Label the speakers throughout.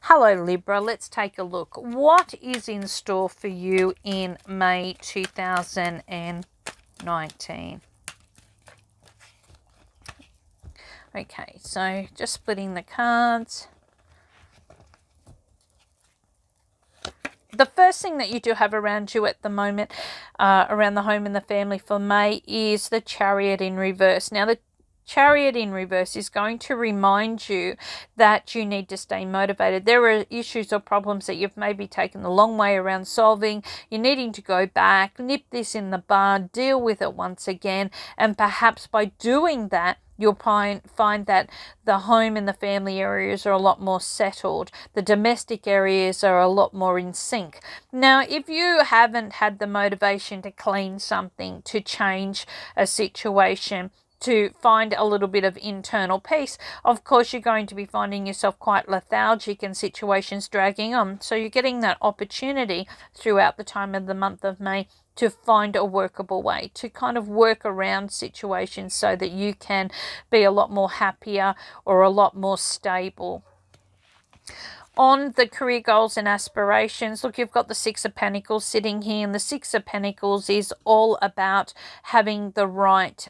Speaker 1: Hello Libra, let's take a look. What is in store for you in May 2019? Okay, so just splitting the cards. The first thing that you do have around you at the moment, around the home and the family for May, is the Chariot in reverse. Now, the Chariot in reverse is going to remind you that you need to stay motivated. There are issues or problems that you've maybe taken a long way around solving. You're needing to go back, nip this in the bud, deal with it once again, and perhaps by doing that, you'll find that the home and the family areas are a lot more settled. The domestic areas are a lot more in sync. Now, if you haven't had the motivation to clean something, to change a situation, to find a little bit of internal peace, of course you're going to be finding yourself quite lethargic and situations dragging on. So you're getting that opportunity throughout the time of the month of May to find a workable way, to kind of work around situations so that you can be a lot more happier or a lot more stable. On the career goals and aspirations, look, you've got the Six of Pentacles sitting here, and the Six of Pentacles is all about having the right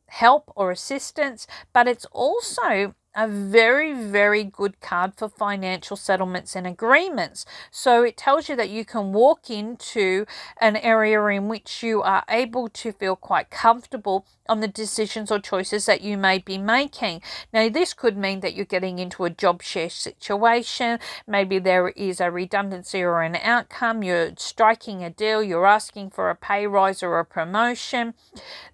Speaker 1: help or assistance, but it's also a very, very good card for financial settlements and agreements. So it tells you that you can walk into an area in which you are able to feel quite comfortable on the decisions or choices that you may be making. Now, this could mean that you're getting into a job share situation. Maybe there is a redundancy or an outcome. You're striking a deal. You're asking for a pay rise or a promotion.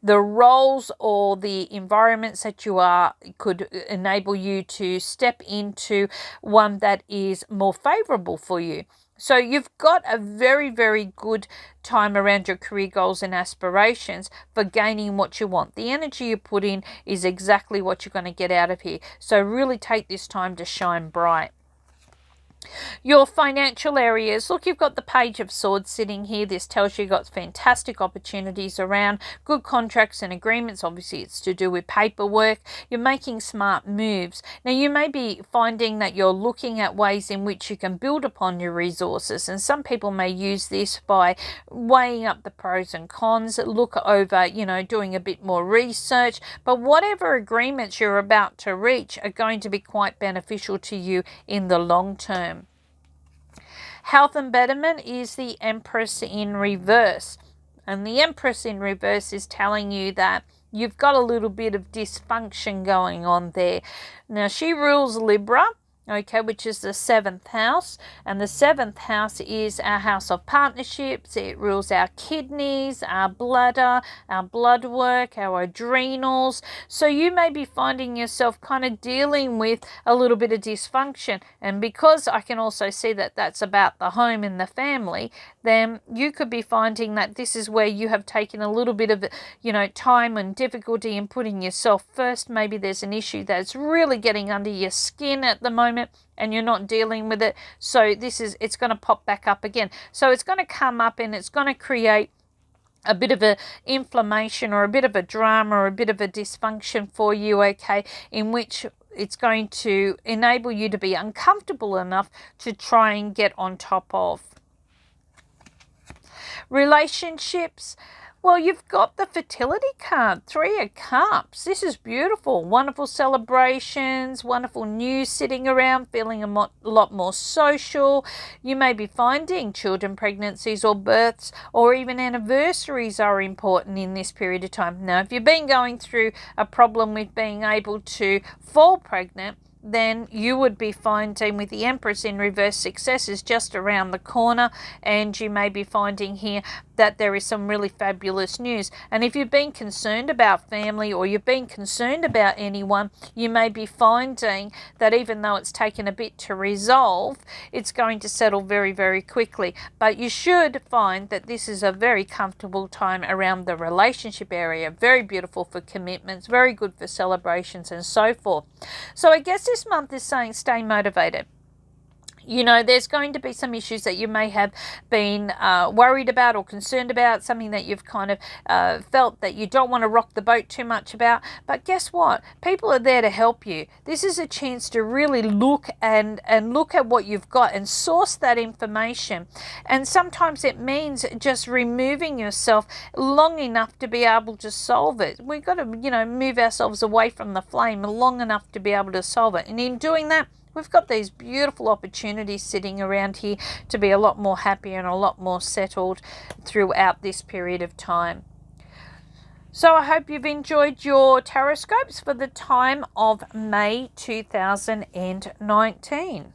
Speaker 1: The roles or the environments that you are could enable you to step into one that is more favorable for you. So you've got a very, very good time around your career goals and aspirations for gaining what you want. The energy you put in is exactly what you're going to get out of here. So really take this time to shine bright. Your financial areas, look, you've got the Page of Swords sitting here. This tells you you've got fantastic opportunities around, good contracts and agreements. Obviously, it's to do with paperwork. You're making smart moves. Now, you may be finding that you're looking at ways in which you can build upon your resources, and some people may use this by weighing up the pros and cons, look over, doing a bit more research. But whatever agreements you're about to reach are going to be quite beneficial to you in the long term. Health and betterment is the Empress in reverse. And the Empress in reverse is telling you that you've got a little bit of dysfunction going on there. Now, she rules Libra, okay, which is the 7th house. And the 7th house is our house of partnerships. It rules our kidneys, our bladder, our blood work, our adrenals. So you may be finding yourself kind of dealing with a little bit of dysfunction. And because I can also see that that's about the home and the family, then you could be finding that this is where you have taken a little bit of, time and difficulty in putting yourself first. Maybe there's an issue that's really getting under your skin at the moment and you're not dealing with it. So it's going to pop back up again. So it's going to come up and it's going to create a bit of a inflammation or a bit of a drama or a bit of a dysfunction for you, okay, in which it's going to enable you to be uncomfortable enough to try and get on top of. Relationships. Well, you've got the Fertility card, 3 of Cups. This is beautiful. Wonderful celebrations, wonderful news sitting around, feeling a lot more social. You may be finding children, pregnancies or births or even anniversaries are important in this period of time. Now, if you've been going through a problem with being able to fall pregnant, then you would be finding with the Empress in reverse, success is just around the corner, and you may be finding here that there is some really fabulous news. And if you've been concerned about family or you've been concerned about anyone, you may be finding that even though it's taken a bit to resolve, it's going to settle very, very quickly. But you should find that this is a very comfortable time around the relationship area, very beautiful for commitments, very good for celebrations and so forth. So I guess this month is saying stay motivated. You know, there's going to be some issues that you may have been worried about or concerned about, something that you've kind of felt that you don't want to rock the boat too much about. But guess what? People are there to help you. This is a chance to really look and look at what you've got and source that information. And sometimes it means just removing yourself long enough to be able to solve it. We've got to, you know, move ourselves away from the flame long enough to be able to solve it. And in doing that, we've got these beautiful opportunities sitting around here to be a lot more happy and a lot more settled throughout this period of time. So I hope you've enjoyed your Tarotscopes for the time of May 2019.